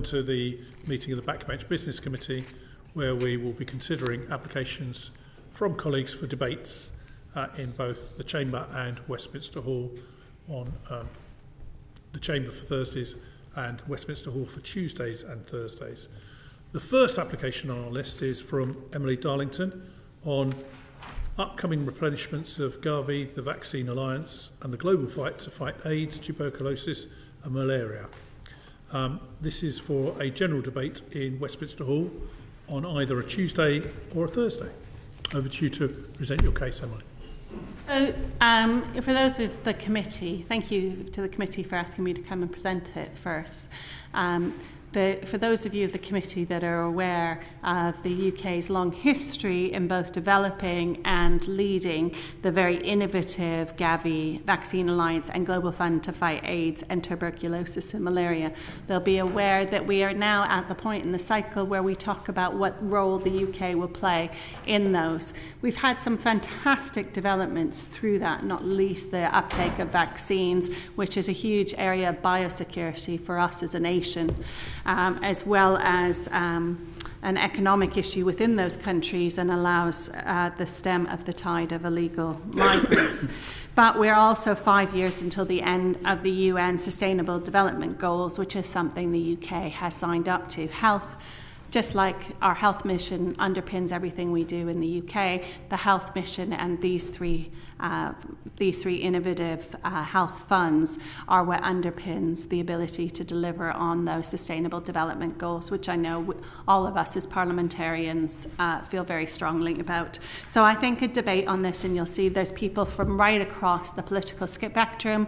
welcome to the meeting of the Backbench Business Committee, where we will be considering applications from colleagues for debates in both the Chamber and Westminster Hall on the Chamber for Thursdays and Westminster Hall for Tuesdays and Thursdays. The first application on our list is from Emily Darlington on upcoming replenishments of Gavi, the Vaccine Alliance and the global fight to fight AIDS, tuberculosis and malaria. This is for a general debate in Westminster Hall on either a Tuesday or a Thursday. Over to you to present your case, Emily. So, for those of the committee, thank you to the committee for asking me to come and present it first. For those of you of the committee that are aware of the UK's long history in both developing and leading the very innovative Gavi Vaccine Alliance and Global Fund to fight AIDS and tuberculosis and malaria, they'll be aware that we are now at the point in the cycle where we talk about what role the UK will play in those. We've had some fantastic developments through that, not least the uptake of vaccines, which is a huge area of biosecurity for us as a nation. As well as an economic issue within those countries and allows the stem of the tide of illegal migrants. But we're also 5 years until the end of the UN Sustainable Development Goals, which is something the UK has signed up to. Health, just like our health mission underpins everything we do in the UK, the health mission and these three innovative health funds are what underpins the ability to deliver on those sustainable development goals, which I know all of us as parliamentarians feel very strongly about. So I think a debate on this, and you'll see there's people from right across the political spectrum,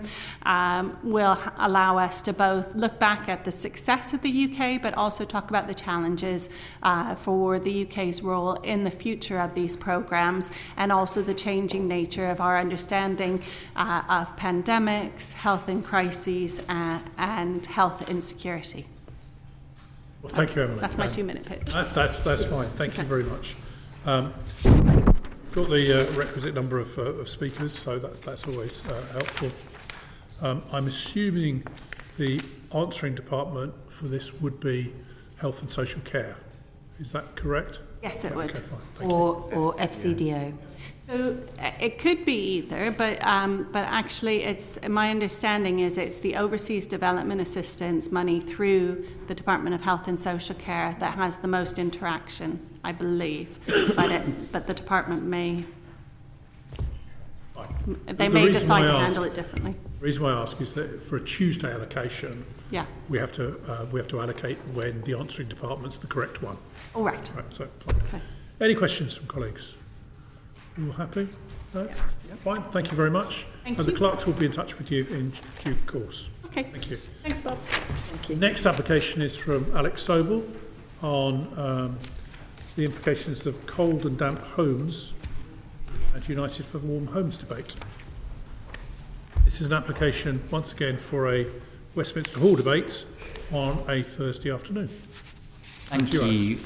will allow us to both look back at the success of the UK, but also talk about the challenges for the UK's role in the future of these programmes, and also the changing nature of our understanding of pandemics, health in crises, and health insecurity. Well, thank you, Emily. That's my 2-minute pitch. That's fine. Thank you very much. Got the requisite number of speakers, so that's always helpful. I'm assuming the answering department for this would be Health and Social Care. Is that correct? Yes, it would. Okay, fine. Or FCDO. So it could be either, but actually, it's my understanding is it's the Overseas Development Assistance money through the Department of Health and Social Care that has the most interaction, I believe. But the department may decide to handle it differently. The reason why I ask is that for a Tuesday allocation, we have to allocate when the answering department's the correct one. All right. So fine. Okay. Any questions from colleagues? You all happy? No? Yeah. Fine. Thank you very much. Thank and you. the clerks will be in touch with you in due course. Okay. Thank you. Thanks, Bob. Thank you. Next application is from Alex Sobel on the implications of cold and damp homes and United for Warm Homes debate. This is an application, once again, for a Westminster Hall debate on a Thursday afternoon. Thank you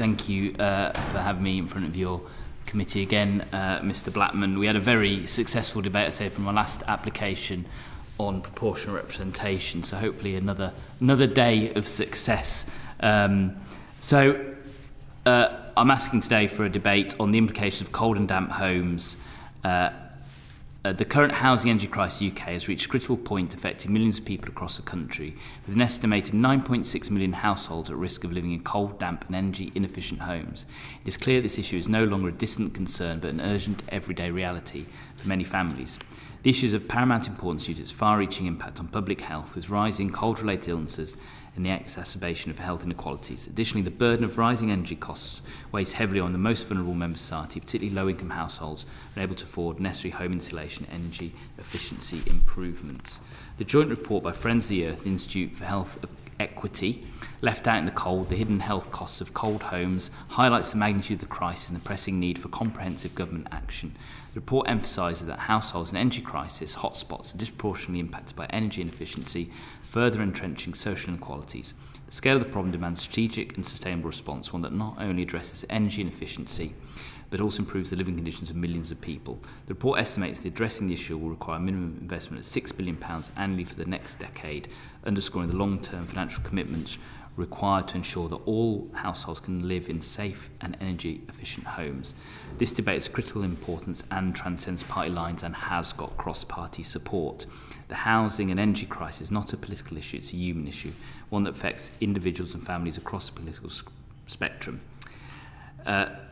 for having me in front of your committee again, Mr. Blackman. We had a very successful debate, I say, from our last application on proportional representation, so hopefully another day of success. I'm asking today for a debate on the implications of cold and damp homes. The current housing energy crisis in the UK has reached a critical point affecting millions of people across the country, with an estimated 9.6 million households at risk of living in cold, damp and energy inefficient homes. It is clear this issue is no longer a distant concern but an urgent everyday reality for many families. The issue is of paramount importance due to its far-reaching impact on public health, with rising cold-related illnesses and the exacerbation of health inequalities. Additionally, the burden of rising energy costs weighs heavily on the most vulnerable members of society, particularly low-income households unable to afford necessary home insulation and energy efficiency improvements. The joint report by Friends of the Earth Institute for Health Equity, Left Out in the Cold, the Hidden Health Costs of Cold Homes, highlights the magnitude of the crisis and the pressing need for comprehensive government action. The report emphasises that households in energy crisis hotspots are disproportionately impacted by energy inefficiency, further entrenching social inequalities. The scale of the problem demands a strategic and sustainable response, one that not only addresses energy inefficiency, but also improves the living conditions of millions of people. The report estimates that addressing the issue will require a minimum investment of £6 billion annually for the next decade, underscoring the long-term financial commitments required to ensure that all households can live in safe and energy-efficient homes. This debate is of critical importance and transcends party lines and has got cross-party support. The housing and energy crisis is not a political issue, it's a human issue, one that affects individuals and families across the political spectrum.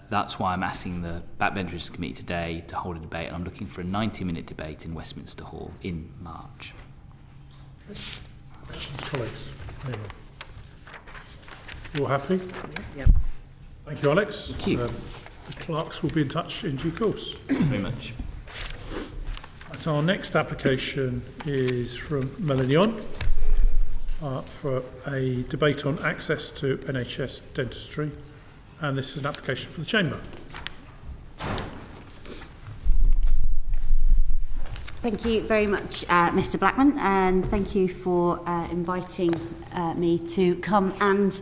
That's why I'm asking the Backbench Business Committee today to hold a debate, and I'm looking for a 90-minute debate in Westminster Hall in March. Questions, colleagues? Anyone? All happy? Yep. Thank you, Alex. Thank you. The clerks will be in touch in due course. Thank you very much. So our next application is from Melanie On for a debate on access to NHS dentistry, and this is an application for the Chamber. Thank you very much, Mr. Blackman, and thank you for inviting me to come and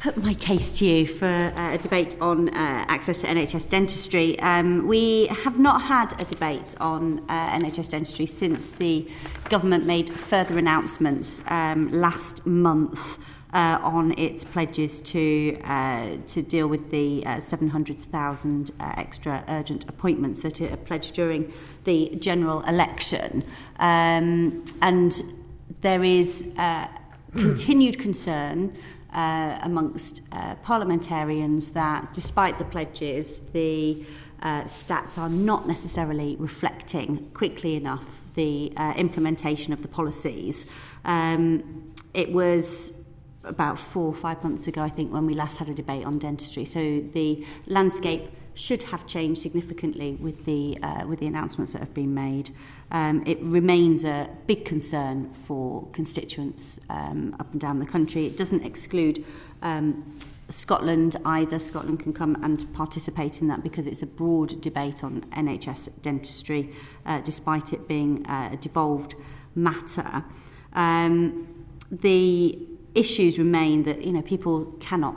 put my case to you for a debate on access to NHS dentistry. We have not had a debate on NHS dentistry since the government made further announcements last month on its pledges to deal with the 700,000 extra urgent appointments that it pledged during the general election. And there is continued concern amongst parliamentarians that despite the pledges, the stats are not necessarily reflecting quickly enough the implementation of the policies. It was about 4 or 5 months ago, I think, when we last had a debate on dentistry. So the landscape should have changed significantly with the announcements that have been made. It remains a big concern for constituents up and down the country. It doesn't exclude Scotland either. Scotland can come and participate in that because it's a broad debate on NHS dentistry, despite it being a devolved matter. The issues remain that people cannot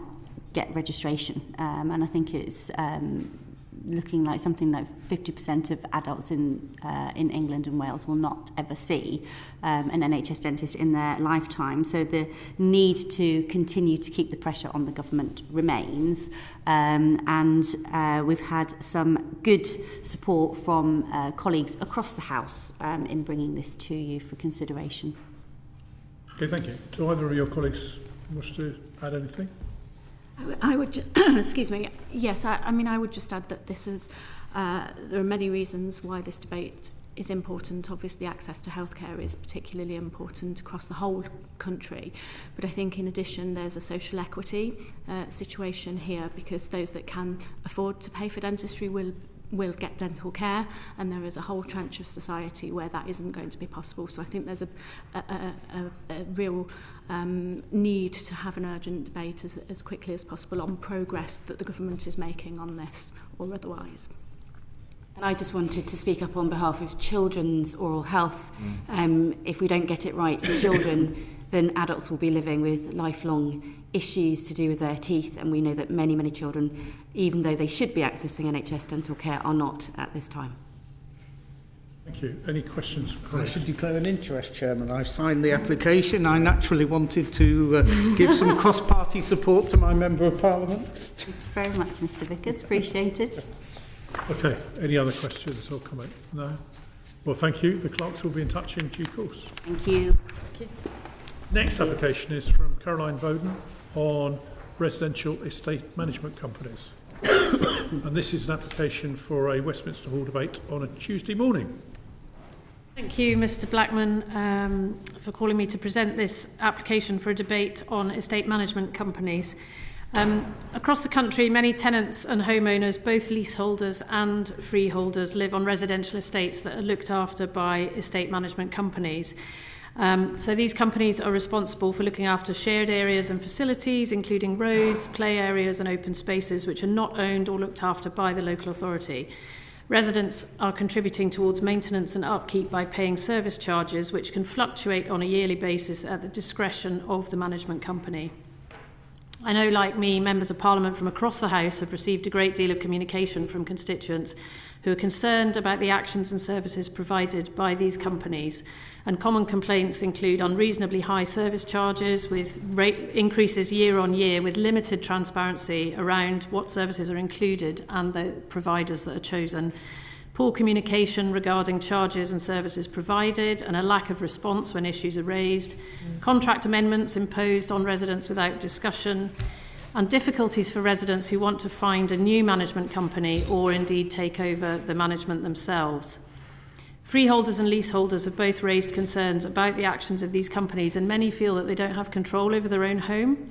get registration, and I think it's looking like something like 50% of adults in England and Wales will not ever see an NHS dentist in their lifetime. So the need to continue to keep the pressure on the government remains, and we've had some good support from colleagues across the House in bringing this to you for consideration. Okay, thank you. Do either of your colleagues wish to add anything? I would, excuse me, yes, I would just add that this is, there are many reasons why this debate is important. Obviously, access to healthcare is particularly important across the whole country. But I think in addition, there's a social equity situation here, because those that can afford to pay for dentistry will get dental care, and there is a whole tranche of society where that isn't going to be possible. So I think there's a real need to have an urgent debate as quickly as possible on progress that the government is making on this or otherwise. And I just wanted to speak up on behalf of children's oral health. If we don't get it right for children, then adults will be living with lifelong issues to do with their teeth, and we know that many, many children, even though they should be accessing NHS dental care, are not at this time. Thank you. Any questions? I should declare an interest, Chairman. I've signed the application. I naturally wanted to give some cross-party support to my Member of Parliament. Thank you very much, Mr. Vickers. Appreciate it. Okay. Any other questions or comments? No? Well, thank you. The clerks will be in touch in due course. Thank you. Next application is from Caroline Bowden on residential estate management companies. And this is an application for a Westminster Hall debate on a Tuesday morning. Thank you, Mr. Blackman, for calling me to present this application for a debate on estate management companies. Across the country, many tenants and homeowners, both leaseholders and freeholders, live on residential estates that are looked after by estate management companies. So these companies are responsible for looking after shared areas and facilities, including roads, play areas and open spaces, which are not owned or looked after by the local authority. Residents are contributing towards maintenance and upkeep by paying service charges, which can fluctuate on a yearly basis at the discretion of the management company. I know, like me, members of Parliament from across the House have received a great deal of communication from constituents who are concerned about the actions and services provided by these companies. And common complaints include unreasonably high service charges, with rate increases year on year, with limited transparency around what services are included and the providers that are chosen, poor communication regarding charges and services provided, and a lack of response when issues are raised, contract amendments imposed on residents without discussion, and difficulties for residents who want to find a new management company or indeed take over the management themselves. Freeholders and leaseholders have both raised concerns about the actions of these companies, and many feel that they don't have control over their own home.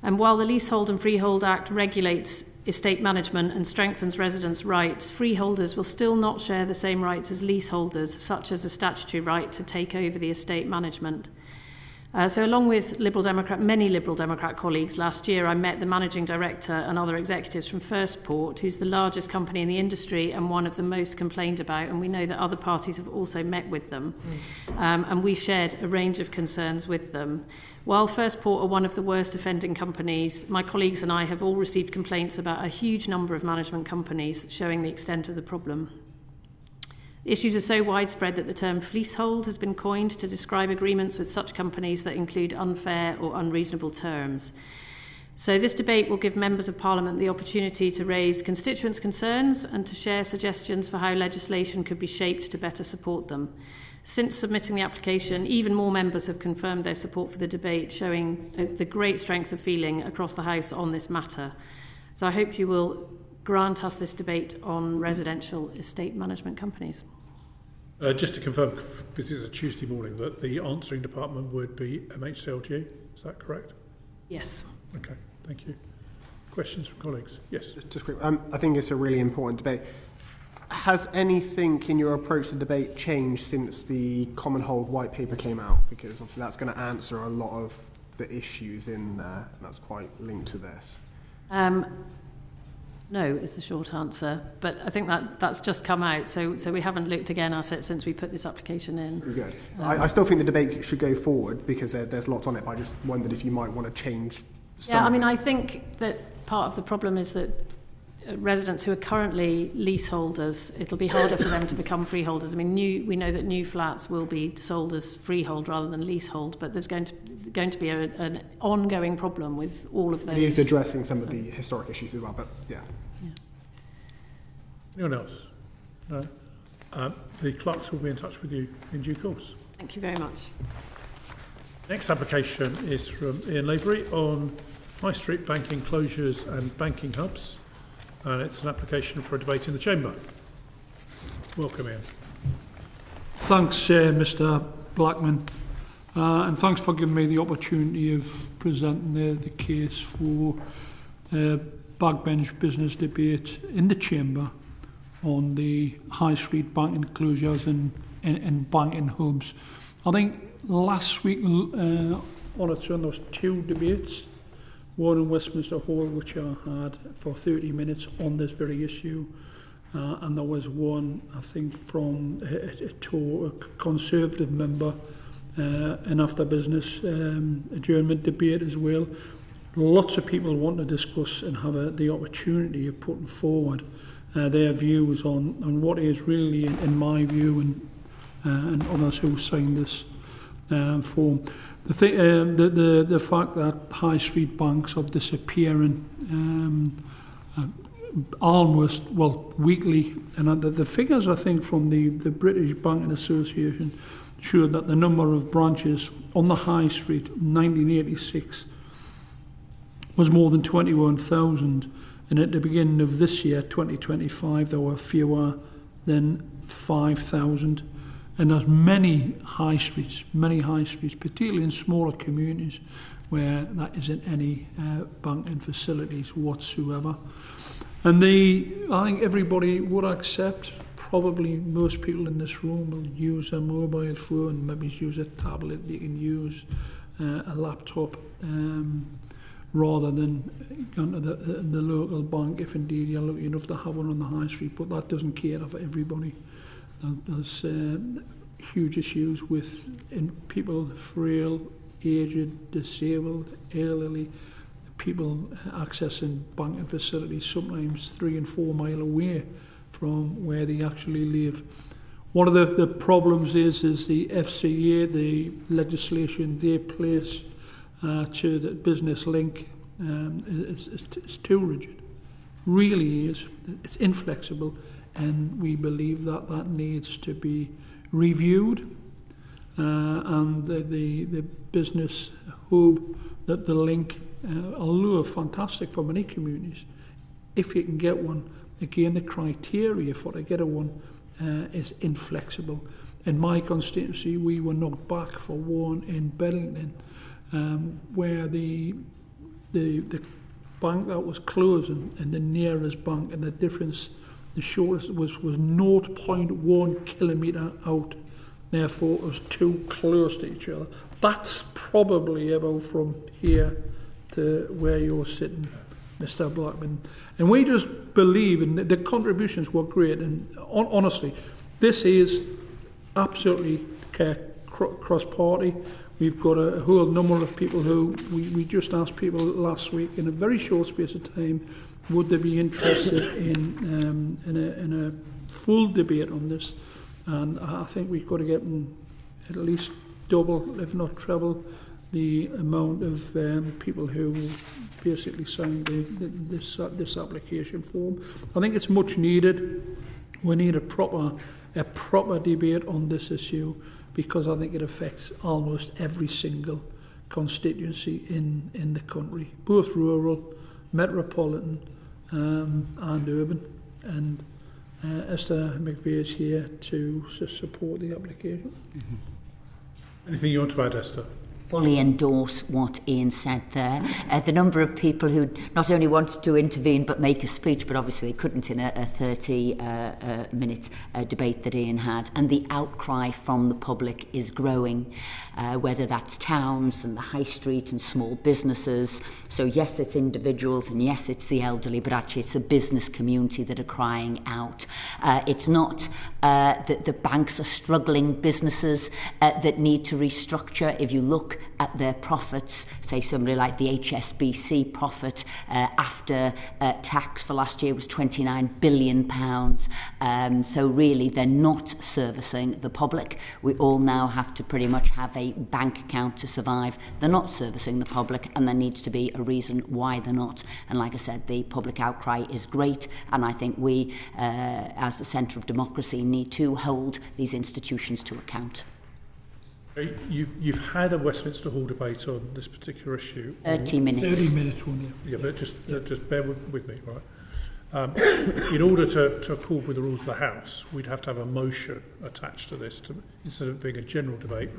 And while the Leasehold and Freehold Act regulates estate management and strengthens residents' rights, freeholders will still not share the same rights as leaseholders, such as a statutory right to take over the estate management. So along with many Liberal Democrat colleagues, last year I met the Managing Director and other executives from Firstport, who's the largest company in the industry and one of the most complained about, and we know that other parties have also met with them. And we shared a range of concerns with them. While Firstport are one of the worst offending companies, my colleagues and I have all received complaints about a huge number of management companies, showing the extent of the problem. Issues are so widespread that the term fleasehold has been coined to describe agreements with such companies that include unfair or unreasonable terms. So this debate will give members of Parliament the opportunity to raise constituents' concerns and to share suggestions for how legislation could be shaped to better support them. Since submitting the application, even more members have confirmed their support for the debate, showing the great strength of feeling across the House on this matter. So I hope you will grant us this debate on residential estate management companies. Just to confirm, this is a Tuesday morning, that the answering department would be MHCLG, is that correct? Yes. Okay, thank you. Questions from colleagues? Yes. Just quick. I think it's a really important debate. Has anything in your approach to debate changed since the Common Hold white paper came out? Because obviously that's going to answer a lot of the issues in there, and that's quite linked to this. No is the short answer, but I think that's just come out, so we haven't looked again at it since we put this application in. Very good. I still think the debate should go forward because there's lots on it, but I just wondered if you might want to change some. Yeah, I mean, I think that part of the problem is that residents who are currently leaseholders, it'll be harder for them to become freeholders. I mean, we know that new flats will be sold as freehold rather than leasehold, but there's going to be an ongoing problem with all of those. It is addressing some of the historic issues as well, but yeah. Anyone else? No? The clerks will be in touch with you in due course. Thank you very much. Next application is from Ian Lavery on High Street banking closures and banking hubs, and it's an application for a debate in the Chamber. Welcome, Ian. Thanks, Mr. Blackman, and thanks for giving me the opportunity of presenting the case for Backbench Business debate in the Chamber on the High Street banking closures and banking hubs. I think last week on its own there was two debates, one in Westminster Hall which I had for 30 minutes on this very issue, and there was one I think from a Conservative member, an after business adjournment debate as well. Lots of people want to discuss and have the opportunity of putting forward their views on what is really, in my view, and others who signed this form. The fact that high street banks are disappearing almost, weekly, and the figures I think from the British Banking Association show that the number of branches on the high street in 1986 was more than 21,000, and at the beginning of this year, 2025, there were fewer than 5,000. And there's many high streets, particularly in smaller communities, where there isn't any banking facilities whatsoever. And I think everybody would accept, probably most people in this room will use a mobile phone, maybe use a tablet, they can use a laptop, rather than going to the local bank, if indeed you're lucky enough to have one on the high street. But that doesn't cater for everybody. There's huge issues with people frail, aged, disabled, elderly, people accessing banking facilities sometimes 3 and 4 mile away from where they actually live. One of the problems is the FCA, the legislation they place to the business link is too rigid. Really is. It's inflexible, and we believe that needs to be reviewed. And the business hub, that the link, although fantastic for many communities, if you can get one, again the criteria for to get a one is inflexible. In my constituency, we were knocked back for one in Bedlington, where the bank that was closing and the nearest bank, and the difference, the shortest was 0.1 kilometre out. Therefore, it was too close to each other. That's probably about from here to where you're sitting, Mr. Blackman. And we just believe, and the contributions were great, and honestly, this is absolutely cross-party. We've got a whole number of people who, we just asked people last week in a very short space of time, would they be interested in a full debate on this? And I think we've got to get at least double, if not treble, the amount of people who basically signed this application form. I think it's much needed. We need a proper debate on this issue, because I think it affects almost every single constituency in the country, both rural, metropolitan, and urban. And Esther McVeigh is here to support the application. Mm-hmm. Anything you want to add, Esther? Fully endorse what Ian said there. The number of people who not only wanted to intervene but make a speech, but obviously couldn't in a 30-minute debate that Ian had. And the outcry from the public is growing, whether that's towns and the high street and small businesses. So yes, it's individuals, and yes, it's the elderly, but actually it's the business community that are crying out. It's not that the banks are struggling businesses that need to restructure. If you look at their profits, say somebody like the HSBC profit after tax for last year was £29 billion. So really they're not servicing the public. We all now have to pretty much have a bank account to survive. They're not servicing the public, and there needs to be a reason why they're not. And like I said, the public outcry is great, and I think we, as the centre of democracy, need to hold these institutions to account. You've had a Westminster Hall debate on this particular issue. 30 minutes. 30 minutes, won't you? Yeah, but just bear with me, right? In order to accord with the rules of the House, we'd have to have a motion attached to this, instead of being a general debate,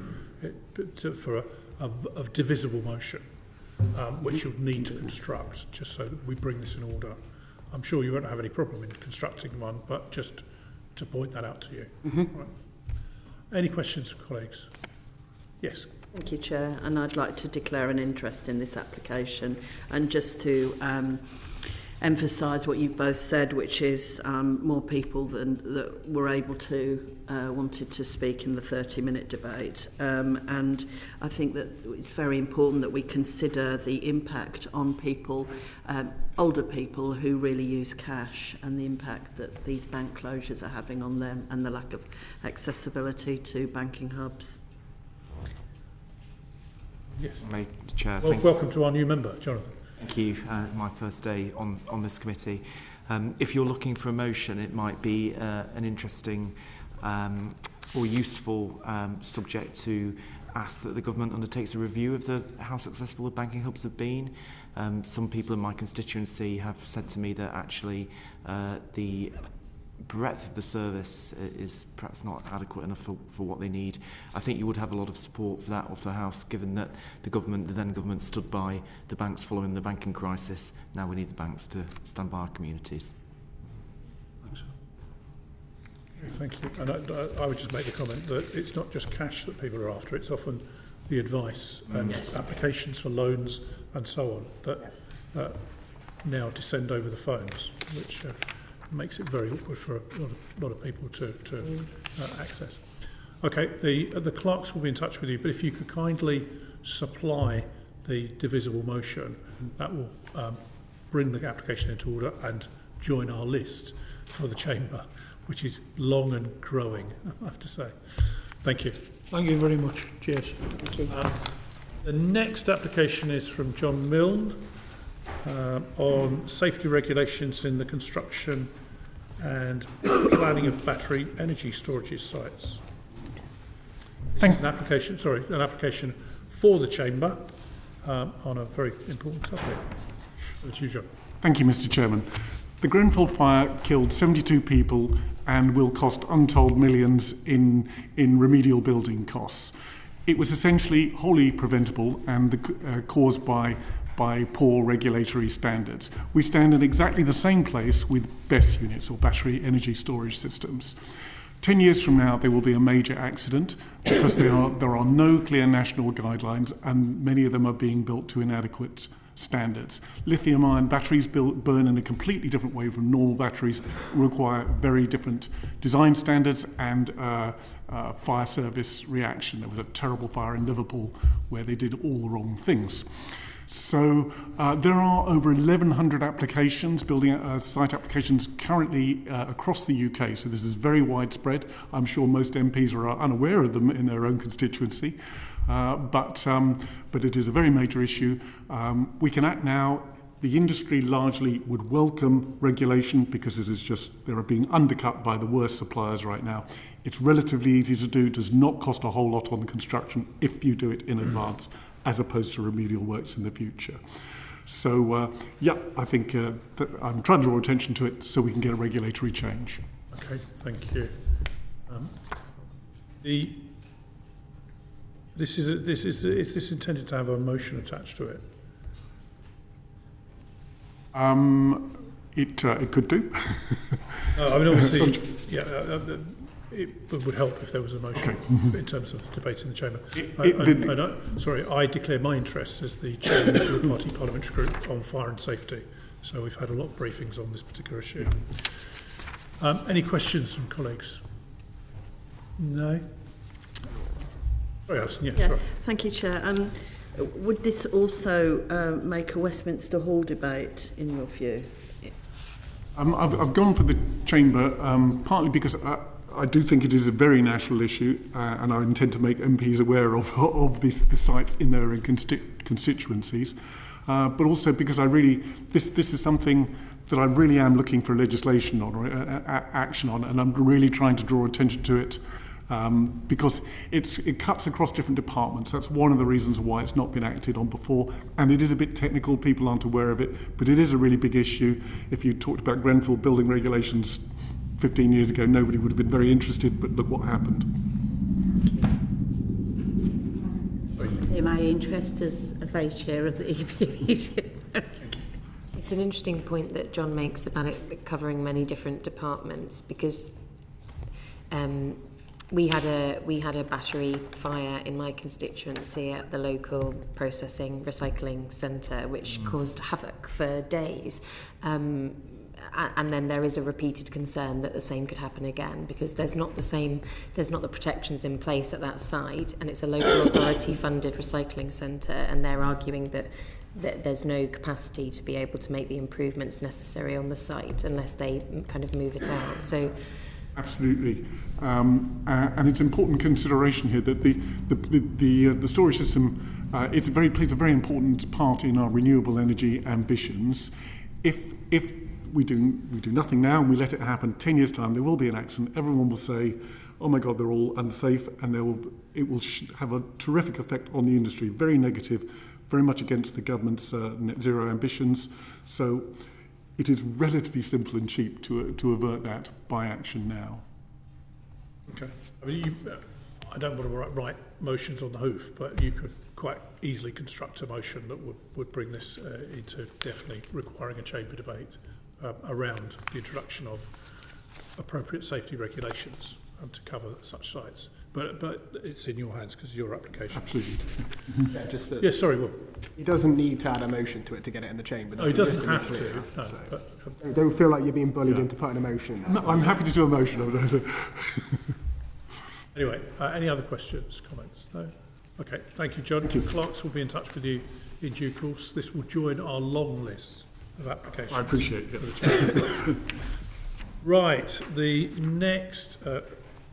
for a divisible motion, which you'll need to construct, just so that we bring this in order. I'm sure you won't have any problem in constructing one, but just to point that out to you. Mm-hmm. Right. Any questions, colleagues? Yes. Thank you, Chair. And I'd like to declare an interest in this application, and just to emphasise what you've both said, which is more people that were able to wanted to speak in the 30-minute debate. And I think that it's very important that we consider the impact on people, older people who really use cash, and the impact that these bank closures are having on them, and the lack of accessibility to banking hubs. Yes. Chair, welcome to our new member, Jonathan. Thank you. My first day on this committee. If you're looking for a motion, it might be an interesting or useful subject to ask that the government undertakes a review of how successful the banking hubs have been. Some people in my constituency have said to me that actually the breadth of the service is perhaps not adequate enough for what they need. I think you would have a lot of support for that of the House, given that the then government stood by the banks following the banking crisis. Now we need the banks to stand by our communities. Thank you. And I would just make the comment that it's not just cash that people are after, it's often the advice and applications for loans and so on that now descend over the phones, which makes it very awkward for a lot of people to access. Okay, the clerks will be in touch with you, but if you could kindly supply the divisible motion, that will bring the application into order and join our list for the Chamber, which is long and growing, I have to say. Thank you. Thank you very much. Cheers. Thank you. The next application is from John Milne on safety regulations in the construction and planning of battery energy storage sites. This is an application for the Chamber on a very important topic. Over to you, John. Thank you, Mr. Chairman. The Grenfell fire killed 72 people and will cost untold millions in remedial building costs. It was essentially wholly preventable and caused by poor regulatory standards. We stand in exactly the same place with BESS units, or battery energy storage systems. 10 years from now, there will be a major accident because there are no clear national guidelines and many of them are being built to inadequate standards. Lithium-ion batteries burn in a completely different way from normal batteries, require very different design standards and fire service reaction. There was a terrible fire in Liverpool where they did all the wrong things. So there are over 1,100 applications, building site applications currently across the UK. So this is very widespread. I'm sure most MPs are unaware of them in their own constituency. But it is a very major issue. We can act now. The industry largely would welcome regulation because it is just, they are being undercut by the worst suppliers right now. It's relatively easy to do, does not cost a whole lot on the construction if you do it in advance, as opposed to remedial works in the future. So, I think that I'm trying to draw attention to it so we can get a regulatory change. Okay, thank you. Is this intended to have a motion attached to it? It could do. I mean, obviously, it would help if there was a motion in terms of debate in the Chamber. I declare my interest as the chairman of the Party Parliamentary Group on fire and safety. So we've had a lot of briefings on this particular issue. Any questions from colleagues? No? Sorry, Alison. Yeah, sorry. Thank you, Chair. Would this also make a Westminster Hall debate, in your view? I've gone for the Chamber partly because I do think it is a very national issue, and I intend to make MPs aware of the sites in their constituencies, but also because this is something that I really am looking for legislation on or action on, and I'm really trying to draw attention to it. Because it cuts across different departments. That's one of the reasons why it's not been acted on before. And it is a bit technical, people aren't aware of it, but it is a really big issue. If you talked about Grenfell building regulations 15 years ago, nobody would have been very interested, but look what happened. In my interest as a vice chair of the EPP. It's an interesting point that John makes about it covering many different departments, because we had a battery fire in my constituency at the local processing recycling centre, which caused havoc for days. And then there is a repeated concern that the same could happen again, because there's not the protections in place at that site, and it's a local authority funded recycling centre, and they're arguing that there's no capacity to be able to make the improvements necessary on the site unless they kind of move it out. So absolutely, and it's important consideration here that the storage system plays a very important part in our renewable energy ambitions. If we do nothing now and we let it happen, 10 years' time there will be an accident. Everyone will say, "Oh my God, they're all unsafe," and it will have a terrific effect on the industry, very negative, very much against the government's net zero ambitions. So it is relatively simple and cheap to avert that by action now. Okay. I mean, I don't want to write motions on the hoof, but you could quite easily construct a motion that would bring this into definitely requiring a chamber debate around the introduction of appropriate safety regulations to cover such sites. But it's in your hands because it's your application. Absolutely. Yeah, sorry, Will. He doesn't need to add a motion to it to get it in the chamber. No, he doesn't have to. No, so don't feel like you're being bullied into putting a motion in. No, I'm happy to do a motion. Anyway, any other questions, comments? No? Okay, thank you, John. The clerks will be in touch with you in due course. This will join our long list of applications. I appreciate it. Right, the next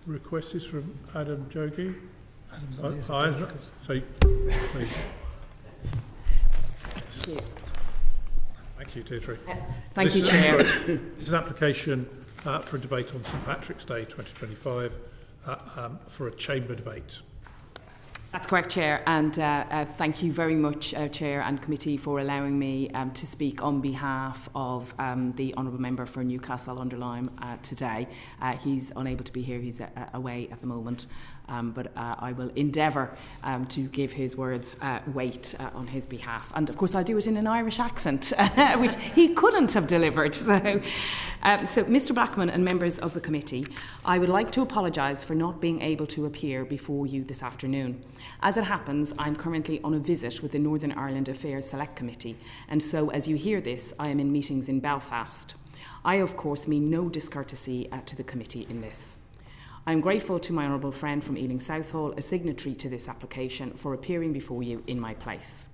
request is from Adam Jogi. So, please. Thank you, Deirdre. Thank you, Chair. It's an application for a debate on St Patrick's Day 2025 for a chamber debate. That's correct, Chair, and thank you very much, Chair and Committee, for allowing me to speak on behalf of the Honourable Member for Newcastle-under-Lyme today. He's unable to be here, he's away at the moment, but I will endeavour to give his words weight on his behalf. And of course I'll do it in an Irish accent, which he couldn't have delivered. So, Mr Blackman and members of the committee, I would like to apologise for not being able to appear before you this afternoon. As it happens, I'm currently on a visit with the Northern Ireland Affairs Select Committee, and so as you hear this, I am in meetings in Belfast. I, of course, mean no discourtesy to the committee in this. I am grateful to my honourable friend from Ealing Southall, a signatory to this application, for appearing before you in my place.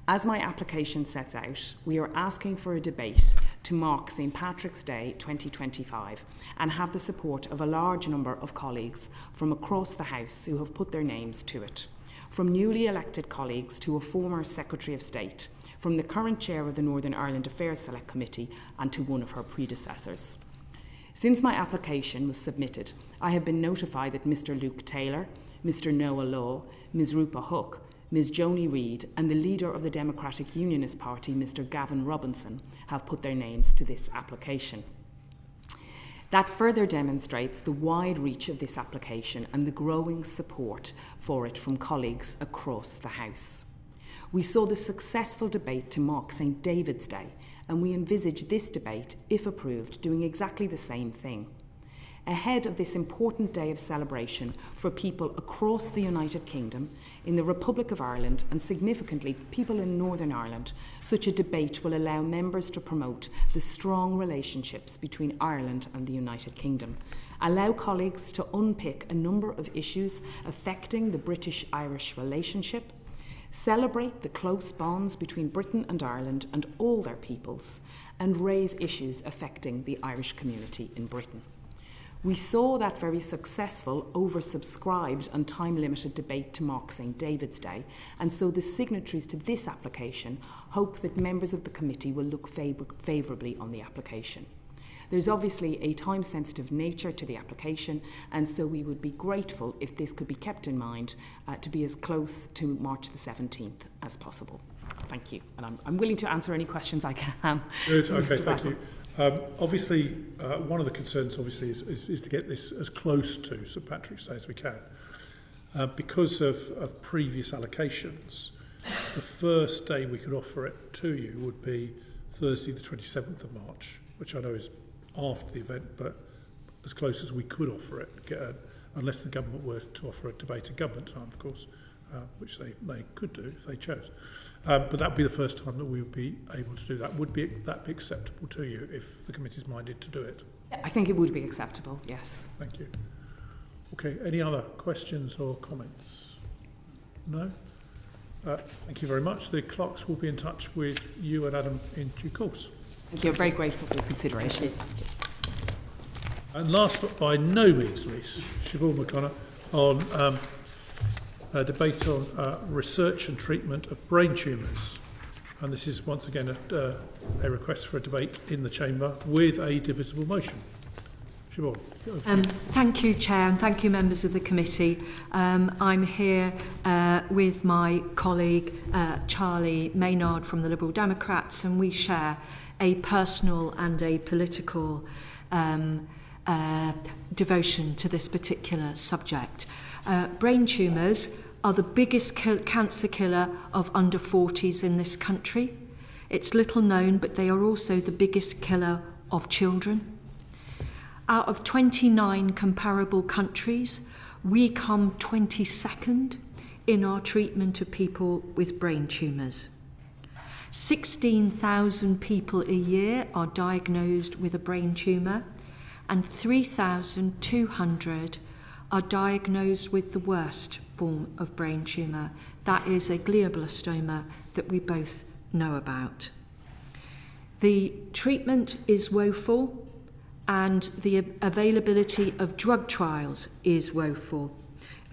As my application sets out, we are asking for a debate to mark St Patrick's Day 2025 and have the support of a large number of colleagues from across the House who have put their names to it, from newly elected colleagues to a former Secretary of State, from the current chair of the Northern Ireland Affairs Select Committee and to one of her predecessors. Since my application was submitted, I have been notified that Mr Luke Taylor, Mr Noah Law, Ms Rupa Hook, Ms Joni Reid and the leader of the Democratic Unionist Party, Mr Gavin Robinson, have put their names to this application. That further demonstrates the wide reach of this application and the growing support for it from colleagues across the House. We saw the successful debate to mark St David's Day, and we envisage this debate, if approved, doing exactly the same thing. Ahead of this important day of celebration for people across the United Kingdom, in the Republic of Ireland and significantly people in Northern Ireland, such a debate will allow members to promote the strong relationships between Ireland and the United Kingdom, allow colleagues to unpick a number of issues affecting the British-Irish relationship, celebrate the close bonds between Britain and Ireland and all their peoples, and raise issues affecting the Irish community in Britain. We saw that very successful, oversubscribed and time-limited debate to mark St David's Day, and so the signatories to this application hope that members of the committee will look favourably on the application. There's obviously a time-sensitive nature to the application, and so we would be grateful if this could be kept in mind to be as close to March the 17th as possible. Thank you, and I'm willing to answer any questions I can. Good, okay, thank you. Obviously, one of the concerns obviously is to get this as close to St Patrick's Day as we can. Because of previous allocations, the first day we could offer it to you would be Thursday the 27th of March, which I know is after the event, but as close as we could offer it, unless the government were to offer a debate in government time, of course, which they could do if they chose. But that would be the first time that we would be able to do that. Would that be acceptable to you if the committee is minded to do it? I think it would be acceptable, yes. Thank you. Okay, any other questions or comments? No? Thank you very much. The clerks will be in touch with you and Adam in due course. Thank you. I'm very grateful for your consideration. And last but by no means least, Siobhan McConnor on a debate on research and treatment of brain tumours. And this is once again a request for a debate in the chamber with a divisible motion. Siobhan. Thank you, Chair, and thank you, members of the committee. I'm here with my colleague Charlie Maynard from the Liberal Democrats, and we share a personal and a political devotion to this particular subject. Brain tumours are the biggest cancer killer of under 40s in this country. It's little known, but they are also the biggest killer of children. Out of 29 comparable countries, we come 22nd in our treatment of people with brain tumours. 16,000 people a year are diagnosed with a brain tumour, and 3,200 are diagnosed with the worst, form of brain tumour. That is a glioblastoma that we both know about. The treatment is woeful, and the availability of drug trials is woeful.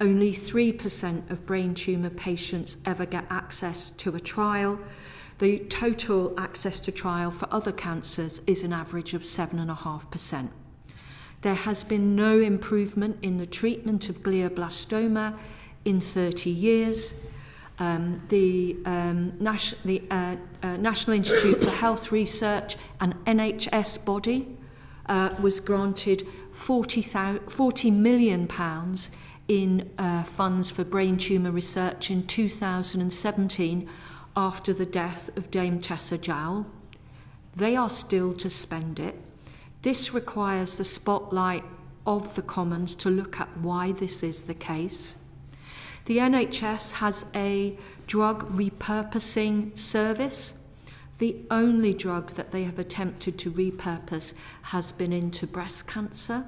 Only 3% of brain tumour patients ever get access to a trial. The total access to trial for other cancers is an average of 7.5%. There has been no improvement in the treatment of glioblastoma in 30 years. The National Institute for Health Research, an NHS body, was granted £40 million in funds for brain tumour research in 2017 after the death of Dame Tessa Jowell. They are still to spend it. This requires the spotlight of the Commons to look at why this is the case. The NHS has a drug repurposing service. The only drug that they have attempted to repurpose has been into breast cancer.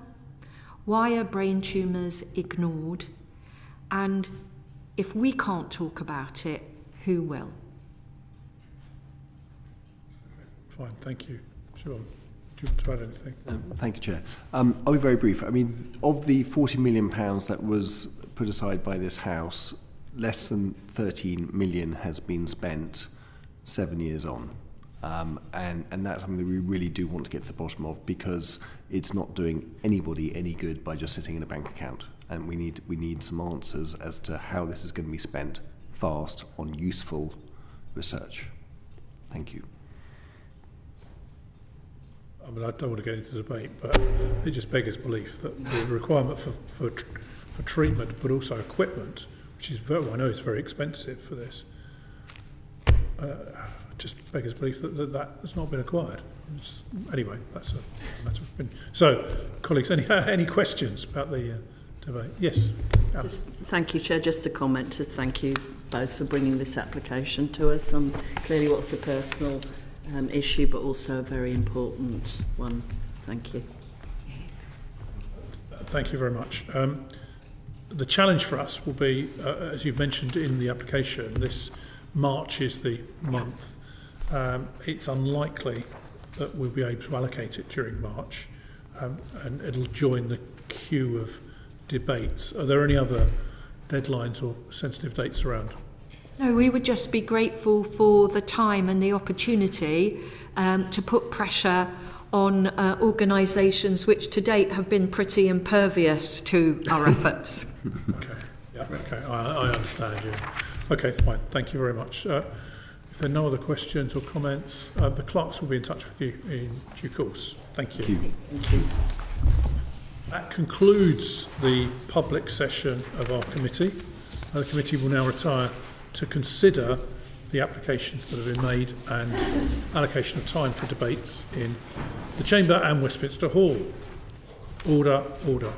Why are brain tumours ignored? And if we can't talk about it, who will? Fine, thank you. Sure. Do you want to add anything? Thank you, Chair. I'll be very brief. I mean, of the £40 million that was put aside by this House, less than 13 million has been spent 7 years on. And that's something that we really do want to get to the bottom of, because it's not doing anybody any good by just sitting in a bank account. And we need some answers as to how this is going to be spent fast on useful research. Thank you. I mean, I don't want to get into the debate, but it just beggars belief that the requirement for treatment, but also equipment, which is I know is very expensive for this, just beggars belief that has not been acquired. Anyway, that's a matter of opinion. So, colleagues, any questions about the debate? Yes. Thank you, Chair. Just a comment to thank you both for bringing this application to us on clearly what's the personal issue, but also a very important one. Thank you. Thank you very much. The challenge for us will be, as you've mentioned in the application, this March is the month. It's unlikely that we'll be able to allocate it during March, and it'll join the queue of debates. Are there any other deadlines or sensitive dates around? No, we would just be grateful for the time and the opportunity to put pressure on organisations which to date have been pretty impervious to our efforts. I understand you. Okay, fine. Thank you very much. If there are no other questions or comments, the clerks will be in touch with you in due course. Thank you. Thank you. That concludes the public session of our committee. The committee will now retire to consider the applications that have been made and allocation of time for debates in the Chamber and Westminster Hall. Order, order.